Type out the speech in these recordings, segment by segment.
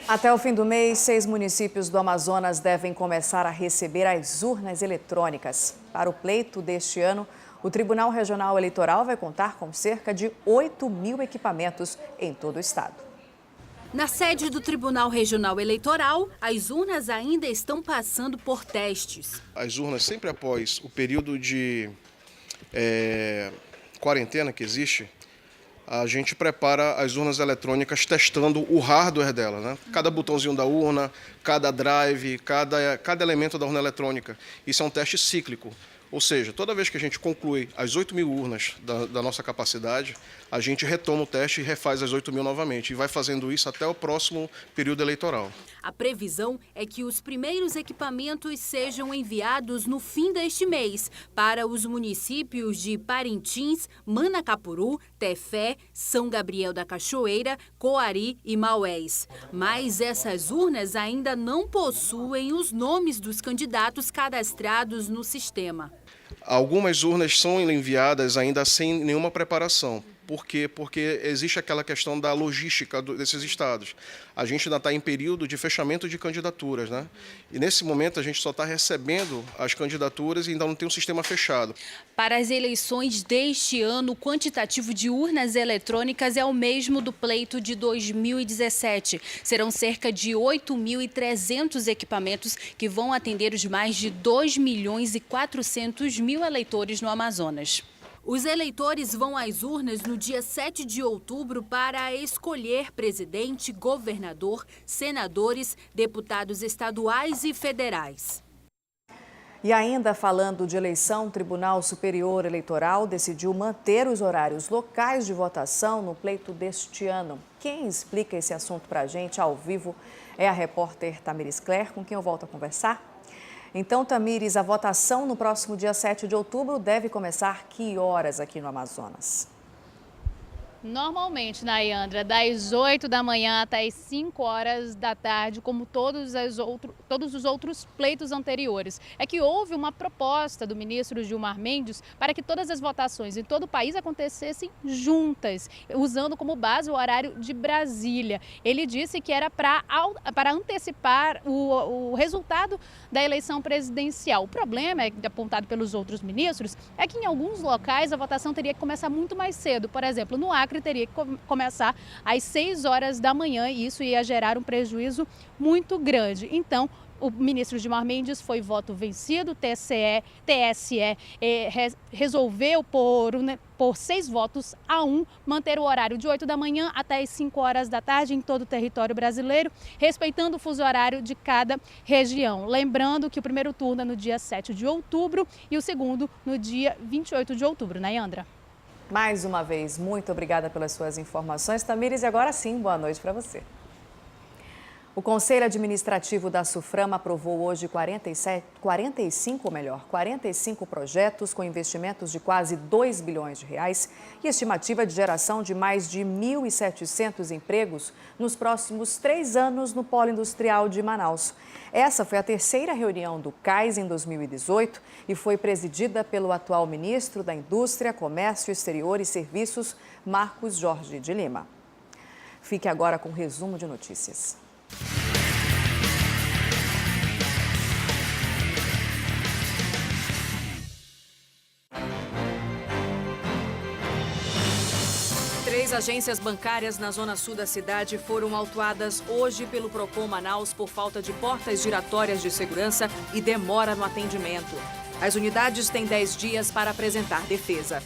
Até o fim do mês, 6 municípios do Amazonas devem começar a receber as urnas eletrônicas. Para o pleito deste ano, o Tribunal Regional Eleitoral vai contar com cerca de 8.000 equipamentos em todo o estado. Na sede do Tribunal Regional Eleitoral, as urnas ainda estão passando por testes. As urnas, sempre após o período de quarentena que existe, a gente prepara as urnas eletrônicas testando o hardware dela, né? Cada botãozinho da urna, cada drive, cada elemento da urna eletrônica. Isso é um teste cíclico. Ou seja, toda vez que a gente conclui as 8.000 urnas da nossa capacidade, a gente retoma o teste e refaz as 8.000 novamente. E vai fazendo isso até o próximo período eleitoral. A previsão é que os primeiros equipamentos sejam enviados no fim deste mês para os municípios de Parintins, Manacapuru, Tefé, São Gabriel da Cachoeira, Coari e Maués. Mas essas urnas ainda não possuem os nomes dos candidatos cadastrados no sistema. Algumas urnas são enviadas ainda sem nenhuma preparação. Por quê? Porque existe aquela questão da logística desses estados. A gente ainda está em período de fechamento de candidaturas, né? E nesse momento a gente só está recebendo as candidaturas e ainda não tem um sistema fechado. Para as eleições deste ano, o quantitativo de urnas eletrônicas é o mesmo do pleito de 2017. Serão cerca de 8.300 equipamentos que vão atender os mais de 2.400.000 eleitores no Amazonas. Os eleitores vão às urnas no dia 7 de outubro para escolher presidente, governador, senadores, deputados estaduais e federais. E ainda falando de eleição, o Tribunal Superior Eleitoral decidiu manter os horários locais de votação no pleito deste ano. Quem explica esse assunto para a gente ao vivo é a repórter Tamires Cler, com quem eu volto a conversar. Então, Tamires, a votação no próximo dia 7 de outubro deve começar que horas aqui no Amazonas? Normalmente, Nayandra, das 8 da manhã até as 5 horas da tarde, como todos os outros pleitos anteriores. É que houve uma proposta do ministro Gilmar Mendes para que todas as votações em todo o país acontecessem juntas, usando como base o horário de Brasília. Ele disse que era para antecipar o resultado da eleição presidencial. O problema, apontado pelos outros ministros, é que em alguns locais a votação teria que começar muito mais cedo. Por exemplo, no Acre, teria que começar às 6 horas da manhã e isso ia gerar um prejuízo muito grande. Então, o ministro Gilmar Mendes foi voto vencido, o TSE resolveu por 6 votos a 1 manter o horário de 8 da manhã até as 5 horas da tarde em todo o território brasileiro, respeitando o fuso horário de cada região. Lembrando que o primeiro turno é no dia 7 de outubro e o segundo no dia 28 de outubro, Nayandra. Mais uma vez, muito obrigada pelas suas informações, Tamires. E agora sim, boa noite para você. O Conselho Administrativo da SUFRAMA aprovou hoje 45 projetos com investimentos de quase 2 bilhões de reais e estimativa de geração de mais de 1.700 empregos nos próximos 3 anos no Polo Industrial de Manaus. Essa foi a terceira reunião do CAIS em 2018 e foi presidida pelo atual ministro da Indústria, Comércio Exterior e Serviços, Marcos Jorge de Lima. Fique agora com o resumo de notícias. Três agências bancárias na zona sul da cidade foram autuadas hoje pelo Procon Manaus por falta de portas giratórias de segurança e demora no atendimento. As unidades têm 10 dias para apresentar defesa.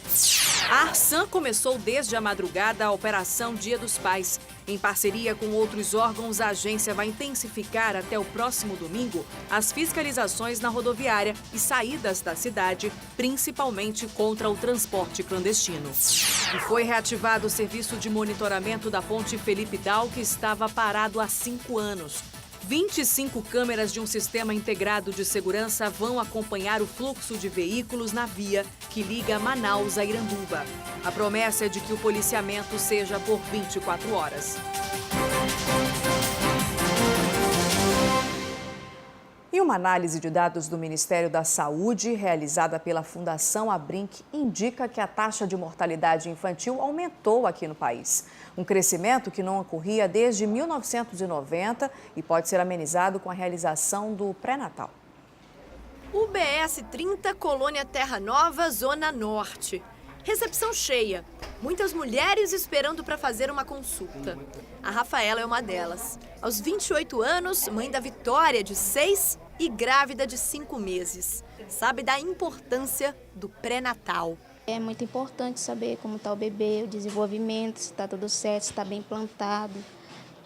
A Arsan começou desde a madrugada a Operação Dia dos Pais. Em parceria com outros órgãos, a agência vai intensificar até o próximo domingo as fiscalizações na rodoviária e saídas da cidade, principalmente contra o transporte clandestino. E foi reativado o serviço de monitoramento da ponte Felipe Dal, que estava parado há 5 anos. 25 câmeras de um sistema integrado de segurança vão acompanhar o fluxo de veículos na via que liga Manaus a Iranduba. A promessa é de que o policiamento seja por 24 horas. 4 horas. E uma análise de dados do Ministério da Saúde, realizada pela Fundação Abrinq, indica que a taxa de mortalidade infantil aumentou aqui no país. Um crescimento que não ocorria desde 1990 e pode ser amenizado com a realização do pré-natal. UBS 30, Colônia Terra Nova, Zona Norte. Recepção cheia. Muitas mulheres esperando para fazer uma consulta. A Rafaela é uma delas. Aos 28 anos, mãe da Vitória, de 6, e grávida de 5 meses. Sabe da importância do pré-natal. É muito importante saber como está o bebê, o desenvolvimento, se está tudo certo, se está bem plantado,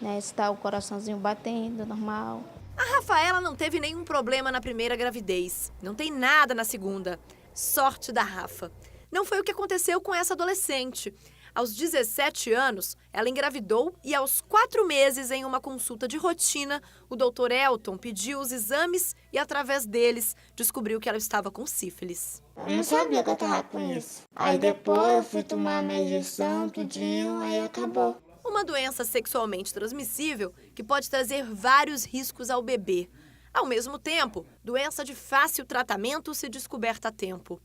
né, se está o coraçãozinho batendo normal. A Rafaela não teve nenhum problema na primeira gravidez. Não tem nada na segunda. Sorte da Rafa. Não foi o que aconteceu com essa adolescente. Aos 17 anos, ela engravidou e aos 4 meses, em uma consulta de rotina, o Dr. Elton pediu os exames e, através deles, descobriu que ela estava com sífilis. Eu não sabia que eu estava com isso. Aí depois eu fui tomar a minha injeção, tudinho, aí acabou. Uma doença sexualmente transmissível que pode trazer vários riscos ao bebê. Ao mesmo tempo, doença de fácil tratamento se descoberta a tempo.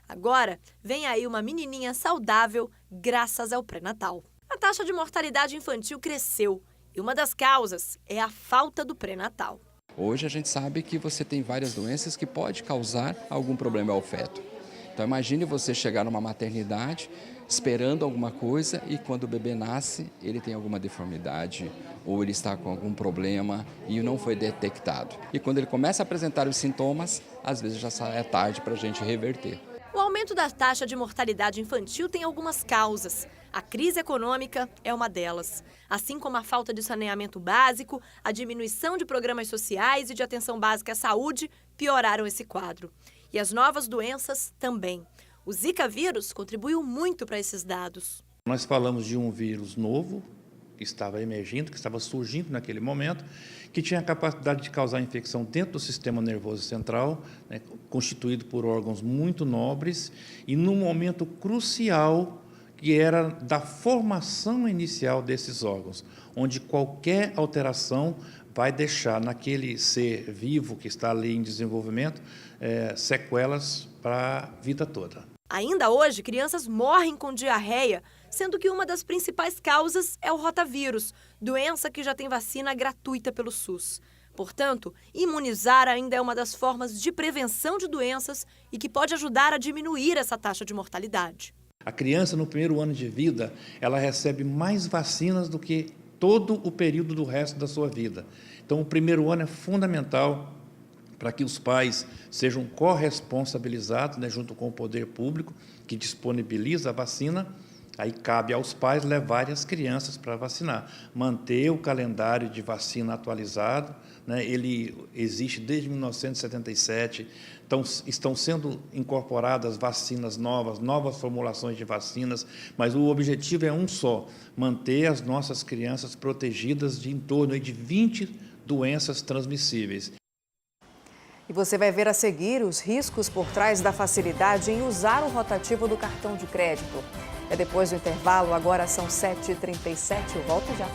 Agora, vem aí uma menininha saudável graças ao pré-natal. A taxa de mortalidade infantil cresceu e uma das causas é a falta do pré-natal. Hoje a gente sabe que você tem várias doenças que pode causar algum problema ao feto. Então imagine você chegar numa maternidade esperando alguma coisa e quando o bebê nasce ele tem alguma deformidade ou ele está com algum problema e não foi detectado. E quando ele começa a apresentar os sintomas, às vezes já é tarde para a gente reverter. O aumento da taxa de mortalidade infantil tem algumas causas. A crise econômica é uma delas. Assim como a falta de saneamento básico, a diminuição de programas sociais e de atenção básica à saúde pioraram esse quadro. E as novas doenças também. O Zika vírus contribuiu muito para esses dados. Nós falamos de um vírus novo, que estava emergindo, que estava surgindo naquele momento, que tinha a capacidade de causar infecção dentro do sistema nervoso central, né, constituído por órgãos muito nobres, e num momento crucial, que era da formação inicial desses órgãos, onde qualquer alteração vai deixar naquele ser vivo que está ali em desenvolvimento sequelas para a vida toda. Ainda hoje, crianças morrem com diarreia, sendo que uma das principais causas é o rotavírus, doença que já tem vacina gratuita pelo SUS. Portanto, imunizar ainda é uma das formas de prevenção de doenças e que pode ajudar a diminuir essa taxa de mortalidade. A criança, no primeiro ano de vida, ela recebe mais vacinas do que todo o período do resto da sua vida. Então, o primeiro ano é fundamental para que os pais sejam corresponsabilizados, né, junto com o poder público, que disponibiliza a vacina. Aí cabe aos pais levarem as crianças para vacinar. Manter o calendário de vacina atualizado, né, ele existe desde 1977, então estão sendo incorporadas vacinas novas formulações de vacinas, mas o objetivo é um só, manter as nossas crianças protegidas de em torno de 20 doenças transmissíveis. E você vai ver a seguir os riscos por trás da facilidade em usar o rotativo do cartão de crédito. É depois do intervalo, agora são 7h37, eu volto já.